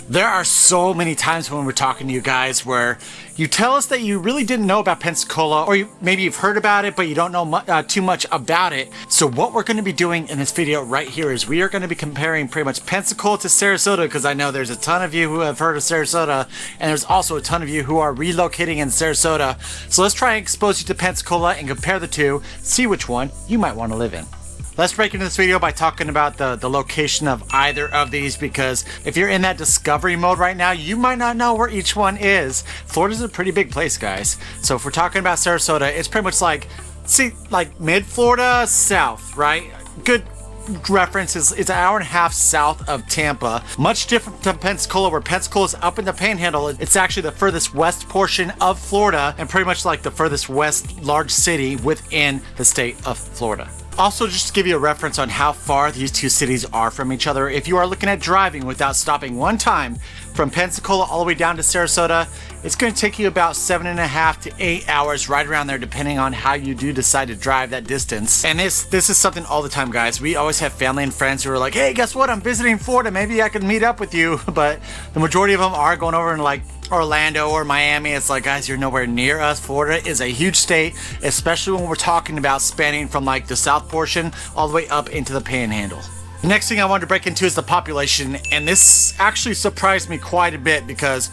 There are so many times when we're talking to you guys where you tell us that you really didn't know about Pensacola, or maybe you've heard about it, but you don't know too much about it. So what we're going to be doing in this video right here is we are going to be comparing pretty much Pensacola to Sarasota, because I know there's a ton of you who have heard of Sarasota, and there's also a ton of you who are relocating in Sarasota. So let's try and expose you to Pensacola and compare the two, see which one you might want to live in. Let's break into this video by talking about the location of either of these, because if you're in that discovery mode right now, you might not know where each one is. Florida's a pretty big place, guys. So if we're talking about Sarasota, it's pretty much like mid-Florida south, right? Good reference is it's an hour and a half south of Tampa. Much different from Pensacola, where Pensacola is up in the Panhandle. It's actually the furthest west portion of Florida, and pretty much like the furthest west large city within the state of Florida. Also, just to give you a reference on how far these two cities are from each other, if you are looking at driving without stopping one time from Pensacola all the way down to Sarasota, it's going to take you about 7.5 to 8 hours, right around there, depending on how you do decide to drive that distance. And this is something all the time, guys. We always have family and friends who are like, hey, guess what? I'm visiting Florida. Maybe I can meet up with you. But the majority of them are going over in like Orlando or Miami. It's like, guys, you're nowhere near us. Florida is a huge state, especially when we're talking about spanning from like the south portion all the way up into the Panhandle. The next thing I wanted to break into is the population, and this actually surprised me quite a bit, because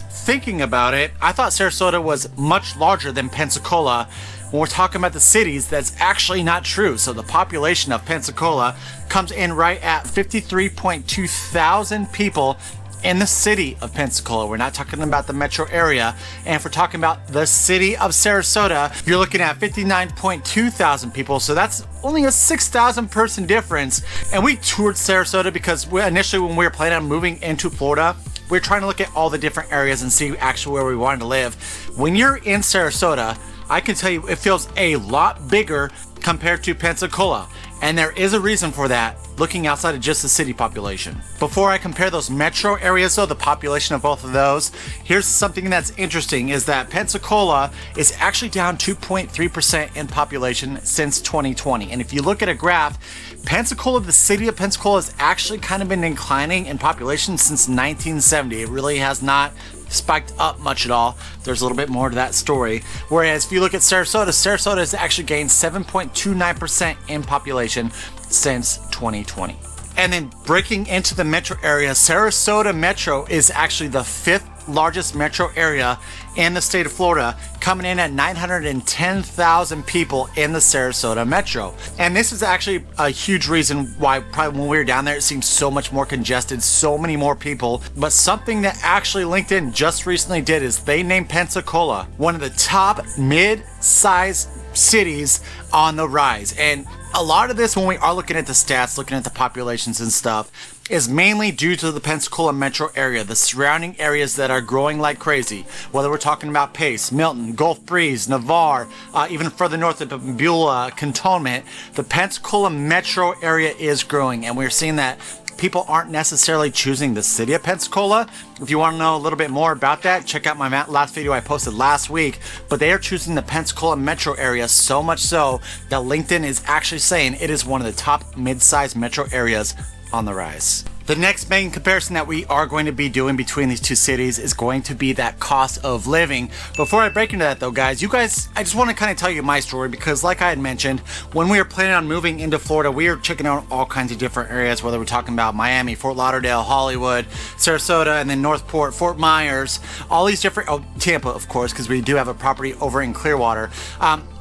thinking about it, I thought Sarasota was much larger than Pensacola. When we're talking about the cities, that's actually not true. So the population of Pensacola comes in right at 53.2 thousand people in the city of Pensacola. We're not talking about the metro area. And if we're talking about the city of Sarasota, you're looking at 59.2 thousand people. So that's only a 6,000 person difference. And we toured Sarasota because initially when we were planning on moving into Florida, we were trying to look at all the different areas and see actually where we wanted to live. When you're in Sarasota, I can tell you it feels a lot bigger compared to Pensacola. And there is a reason for that, looking outside of just the city population. Before I compare those metro areas though, the population of both of those, here's something that's interesting, is that Pensacola is actually down 2.3% in population since 2020. And if you look at a graph, Pensacola, the city of Pensacola, has actually kind of been declining in population since 1970. It really has not spiked up much at all. There's a little bit more to that story. Whereas if you look at Sarasota, Sarasota has actually gained 7.29% in population since 2020. And then breaking into the metro area, Sarasota Metro is actually the 5th largest metro area in the state of Florida, coming in at 910,000 people in the Sarasota Metro. And this is actually a huge reason why probably when we were down there, it seemed so much more congested, so many more people. But something that actually LinkedIn just recently did is they named Pensacola one of the top mid-sized cities on the rise. And a lot of this, when we are looking at the stats, looking at the populations and stuff, is mainly due to the Pensacola metro area, the surrounding areas that are growing like crazy. Whether we're talking about Pace, Milton, Gulf Breeze, Navarre, even further north of Beulah, Cantonment, the Pensacola metro area is growing, and we're seeing that people aren't necessarily choosing the city of Pensacola. If you want to know a little bit more about that, check out my last video I posted last week. But they are choosing the Pensacola metro area, so much so that LinkedIn is actually saying it is one of the top mid-sized metro areas on the rise. The next main comparison that we are going to be doing between these two cities is going to be that cost of living. Before I break into that though, guys, I just want to kind of tell you my story, because like I had mentioned, when we were planning on moving into Florida, we were checking out all kinds of different areas, whether we're talking about Miami, Fort Lauderdale, Hollywood, Sarasota, and then Northport, Fort Myers, all these different, Tampa, of course, because we do have a property over in Clearwater.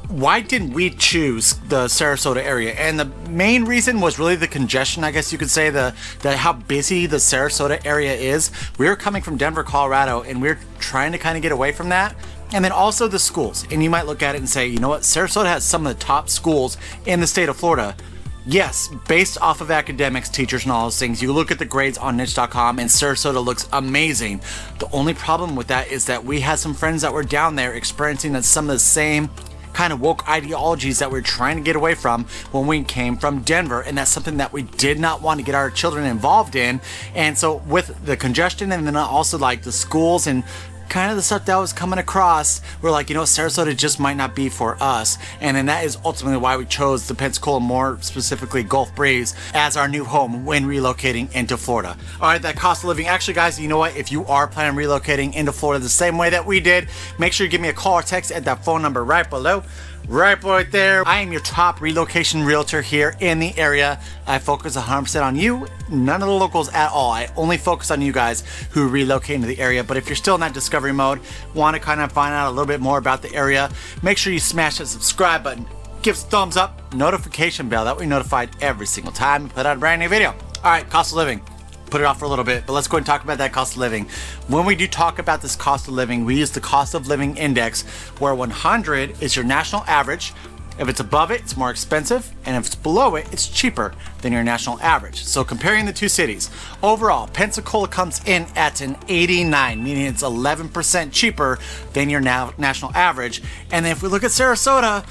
Why didn't we choose the Sarasota area? And the main reason was really the congestion, I guess you could say, the how busy the Sarasota area is. We were coming from Denver, Colorado, and we we're trying to kind of get away from that. And then also the schools. And you might look at it and say, you know what, Sarasota has some of the top schools in the state of Florida. Yes, based off of academics, teachers, and all those things. You look at the grades on niche.com and Sarasota looks amazing. The only problem with that is that we had some friends that were down there experiencing some of the same kind of woke ideologies that we're trying to get away from when we came from Denver, and that's something that we did not want to get our children involved in. And so with the congestion, and then also like the schools and kind of the stuff that was coming across. We're like, you know, Sarasota just might not be for us. And then that is ultimately why we chose the Pensacola, more specifically Gulf Breeze, as our new home when relocating into Florida. All right, that cost of living. Actually, guys, you know what? If you are planning on relocating into Florida the same way that we did, make sure you give me a call or text at that phone number right below. Right there. I am your top relocation realtor here in the area. I focus 100% on you, none of the locals at all. I only focus on you guys who relocate into the area. But if you're still in that discovery mode, want to kind of find out a little bit more about the area, make sure you smash that subscribe button, give us a thumbs up, notification bell, that way you're notified every single time we put out a brand new video. All right, cost of living. Put it off for a little bit, but let's go and talk about that cost of living. When we do talk about this cost of living, we use the cost of living index, where 100 is your national average. If it's above it, it's more expensive, and if it's below it, it's cheaper than your national average. So comparing the two cities, overall, Pensacola comes in at an 89, meaning it's 11% cheaper than your national average. And then if we look at Sarasota,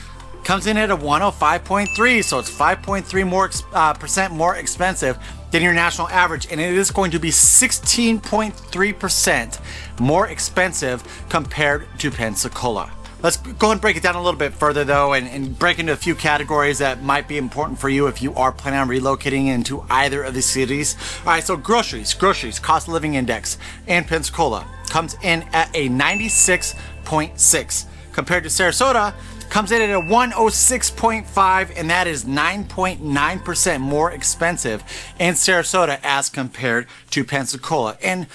comes in at a 105.3, so it's 5.3 more percent more expensive than your national average, and it is going to be 16.3% more expensive compared to Pensacola. Let's go ahead and break it down a little bit further though, and break into a few categories that might be important for you if you are planning on relocating into either of these cities. All right, so groceries, cost of living index in Pensacola comes in at a 96.6 compared to Sarasota. Comes in at a 106.5, and that is 9.9% more expensive in Sarasota as compared to Pensacola. And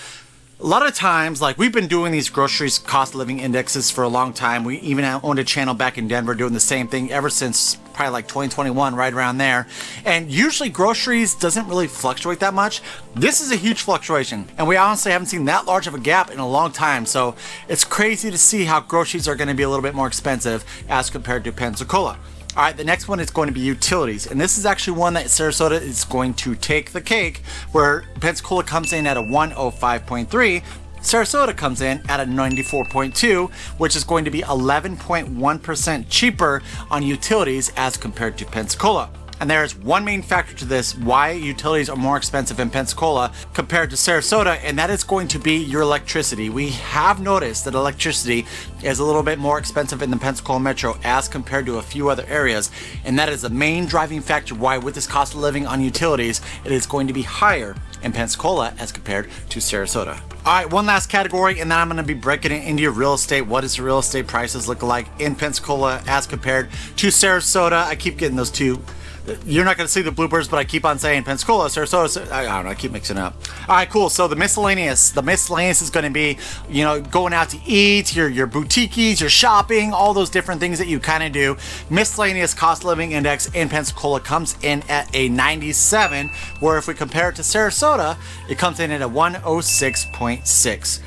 a lot of times, like, we've been doing these groceries cost of living indexes for a long time. We even owned a channel back in Denver doing the same thing ever since probably like 2021, right around there. And usually groceries doesn't really fluctuate that much. This is a huge fluctuation, and we honestly haven't seen that large of a gap in a long time. So it's crazy to see how groceries are going to be a little bit more expensive as compared to Pensacola. All right, the next one is going to be utilities, and this is actually one that Sarasota is going to take the cake, where Pensacola comes in at a 105.3, Sarasota comes in at a 94.2, which is going to be 11.1% cheaper on utilities as compared to Pensacola. And there's one main factor to this, why utilities are more expensive in Pensacola compared to Sarasota, and that is going to be your electricity. We have noticed that electricity is a little bit more expensive in the Pensacola metro as compared to a few other areas, and that is the main driving factor why with this cost of living on utilities, it is going to be higher in Pensacola as compared to Sarasota. All right, one last category, and then I'm going to be breaking it into your real estate. What does the real estate prices look like in Pensacola as compared to Sarasota? I keep getting those two. You're not going to see the bloopers, but I keep on saying Pensacola, Sarasota. I don't know. I keep mixing it up. All right, cool. So the miscellaneous is going to be, you know, going out to eat, your boutiques, your shopping, all those different things that you kind of do. Miscellaneous cost of living index in Pensacola comes in at a 97, where if we compare it to Sarasota, it comes in at a 106.6.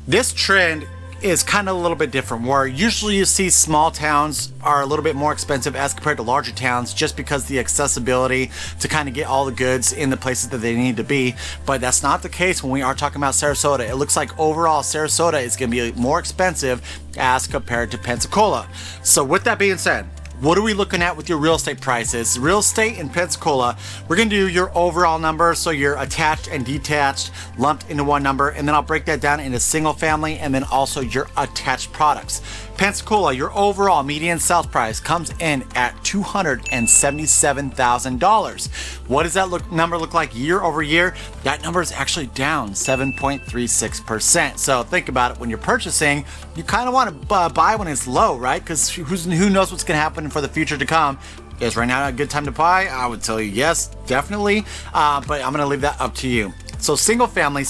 This trend is kind of a little bit different, where usually you see small towns are a little bit more expensive as compared to larger towns, just because the accessibility to kind of get all the goods in the places that they need to be. But that's not the case when we are talking about Sarasota. It looks like overall Sarasota is going to be more expensive as compared to Pensacola. So with that being said, what are we looking at with your real estate prices? Real estate in Pensacola, we're going to do your overall number, so your attached and detached lumped into one number, and then I'll break that down into single family and then also your attached products. Pensacola, your overall median sales price comes in at $277,000. What does that number look like year over year? That number is actually down 7.36%. So think about it, when you're purchasing, you kind of want to buy when it's low, right? Because who knows what's going to happen for the future to come. Is right now a good time to buy? I would tell you yes, definitely, but I'm going to leave that up to you. So single family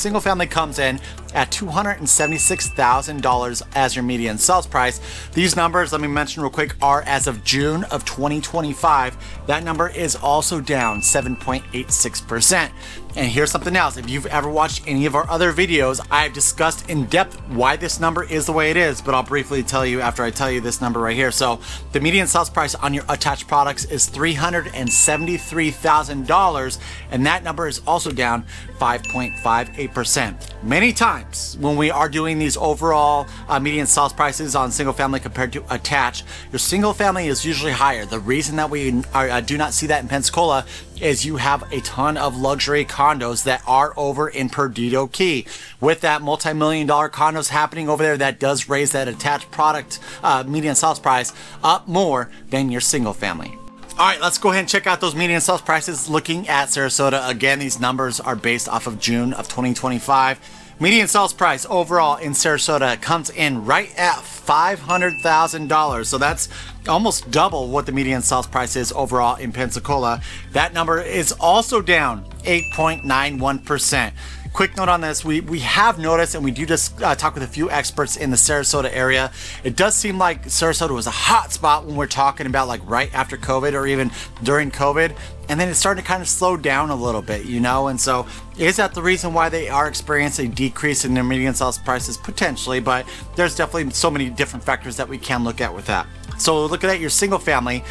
comes in at $276,000 as your median sales price. These numbers, let me mention real quick, are as of June of 2025. That number is also down 7.86%. And here's something else. If you've ever watched any of our other videos, I've discussed in depth why this number is the way it is, but I'll briefly tell you after I tell you this number right here. So the median sales price on your attached products is $373,000, and that number is also down 5.58%. Many times times when we are doing these overall median sales prices on single family compared to attached, your single family is usually higher. The reason that we do not see that in Pensacola is you have a ton of luxury condos that are over in Perdido Key. With that multi-million-dollar condos happening over there, that does raise that attached product median sales price up more than your single family. All right, let's go ahead and check out those median sales prices looking at Sarasota. Again, these numbers are based off of June of 2025. Median sales price overall in Sarasota comes in right at $500,000. So that's almost double what the median sales price is overall in Pensacola. That number is also down 8.91%. Quick note on this, we have noticed, and we do just talk with a few experts in the Sarasota area, it does seem like Sarasota was a hot spot when we're talking about like right after COVID or even during COVID, and then it's starting to kind of slow down a little bit, you know, and so is that the reason why they are experiencing a decrease in their median sales prices? Potentially, but there's definitely so many different factors that we can look at with that. So looking at your single family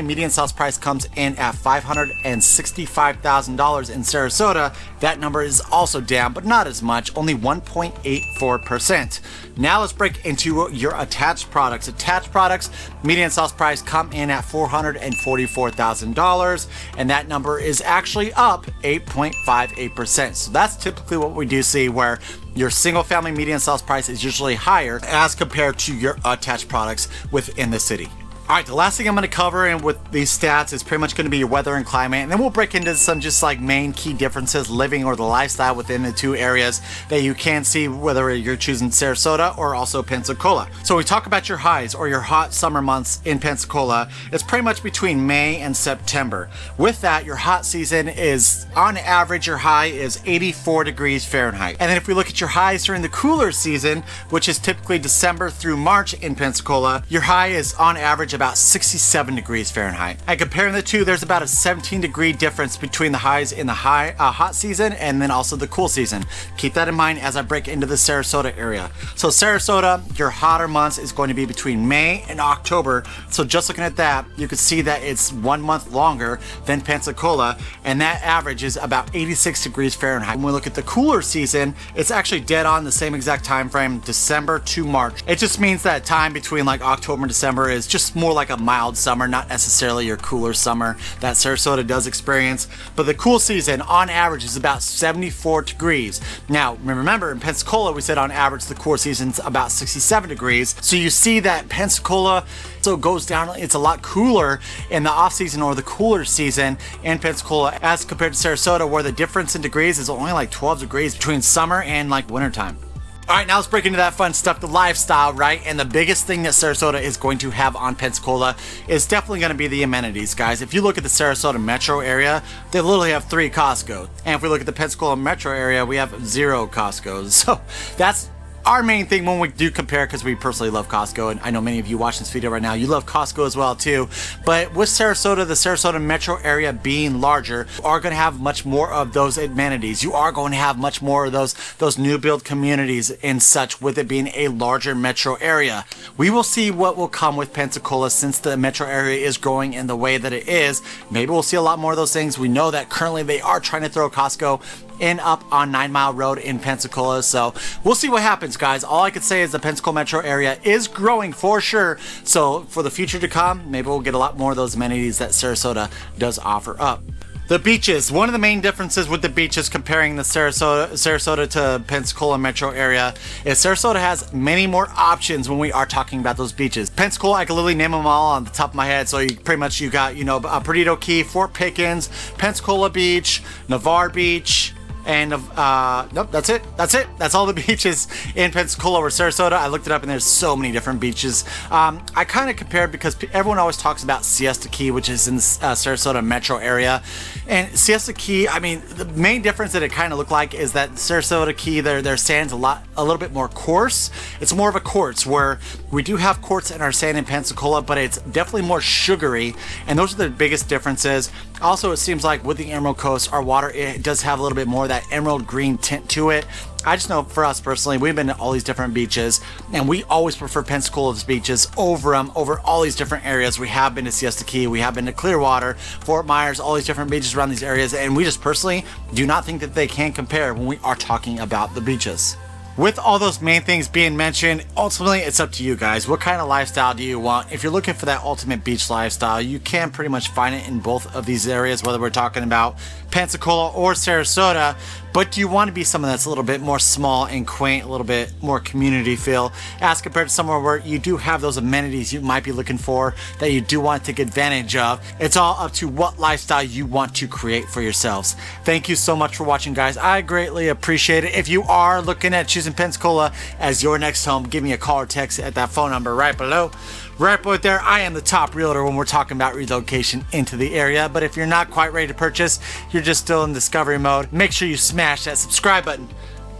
median sales price comes in at $565,000 in Sarasota. That number is also down, but not as much, only 1.84%. Now let's break into your attached products. Attached products, median sales price come in at $444,000, and that number is actually up 8.58%. So that's typically what we do see, where your single family median sales price is usually higher as compared to your attached products within the city. All right, the last thing I'm going to cover in with these stats is pretty much going to be your weather and climate, and then we'll break into some just like main key differences living or the lifestyle within the two areas that you can see whether you're choosing Sarasota or also Pensacola. So we talk about your highs or your hot summer months in Pensacola. It's pretty much between May and September. With that, your hot season is on average, your high is 84 degrees Fahrenheit. And then if we look at your highs during the cooler season, which is typically December through March in Pensacola, your high is on average about 67 degrees Fahrenheit. And comparing the two, there's about a 17-degree difference between the highs in the hot season and then also the cool season. Keep that in mind as I break into the Sarasota area. So Sarasota, your hotter months is going to be between May and October. So just looking at that, you can see that it's 1 month longer than Pensacola, and that average is about 86 degrees Fahrenheit. When we look at the cooler season, it's actually dead on the same exact time frame, December to March. It just means that time between like October and December is just more like a mild summer, not necessarily your cooler summer that Sarasota does experience. But the cool season on average is about 74 degrees. Now, remember in Pensacola, we said on average the cool season's about 67 degrees. So you see that Pensacola so goes down, it's a lot cooler in the off season or the cooler season in Pensacola as compared to Sarasota, where the difference in degrees is only like 12 degrees between summer and like wintertime. All right, now let's break into that fun stuff, the lifestyle, right? And the biggest thing that Sarasota is going to have on Pensacola is definitely going to be the amenities, guys. If you look at the Sarasota metro area, they literally have 3 Costco. And if we look at the Pensacola metro area, we have 0 Costcos. So that's our main thing when we do compare, because we personally love Costco, and I know many of you watching this video right now, you love Costco as well too. But with Sarasota, the Sarasota metro area being larger, you are going to have much more of those amenities. You are going to have much more of those new build communities and such, with it being a larger metro area. We will see what will come with Pensacola since the metro area is growing in the way that it is. Maybe we'll see a lot more of those things. We know that currently they are trying to throw Costco in up on 9 Mile Road in Pensacola, so we'll see what happens, guys. All I could say is the Pensacola metro area is growing for sure, so for the future to come, maybe we'll get a lot more of those amenities that Sarasota does offer up. The beaches. One of the main differences with the beaches comparing the Sarasota to Pensacola metro area is Sarasota has many more options when we are talking about those beaches. Pensacola, I can literally name them all on the top of my head. So you got, you know, Perdido Key, Fort Pickens, Pensacola Beach, Navarre Beach, and nope, that's it. That's all the beaches in Pensacola or Sarasota. I looked it up and there's so many different beaches. I kind of compared because everyone always talks about Siesta Key, which is in the Sarasota metro area. And Siesta Key, I mean, the main difference that it kind of looked like is that Sarasota Key, their sand's a little bit more coarse. It's more of a quartz, where we do have quartz in our sand in Pensacola, but it's definitely more sugary. And those are the biggest differences. Also, it seems like with the Emerald Coast, our water, it does have a little bit more of that emerald green tint to it. I just know for us personally, we've been to all these different beaches, and we always prefer Pensacola's beaches over all these different areas. We have been to Siesta Key, we have been to Clearwater, Fort Myers, all these different beaches around these areas, and we just personally do not think that they can compare when we are talking about the beaches. With all those main things being mentioned, ultimately it's up to you guys. What kind of lifestyle do you want? If you're looking for that ultimate beach lifestyle, you can pretty much find it in both of these areas, whether we're talking about Pensacola or Sarasota. But do you want to be someone that's a little bit more small and quaint, a little bit more community feel, as compared to somewhere where you do have those amenities you might be looking for that you do want to take advantage of? It's all up to what lifestyle you want to create for yourselves. Thank you so much for watching, guys. I greatly appreciate it. If you are looking at choosing Pensacola as your next home, give me a call or text at that phone number right below. Right about there, I am the top realtor when we're talking about relocation into the area. But if you're not quite ready to purchase, you're just still in discovery mode, make sure you smash that subscribe button,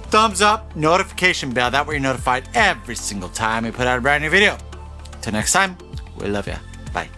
thumbs up, notification bell. That way you're notified every single time we put out a brand new video. Till next time, we love you. Bye.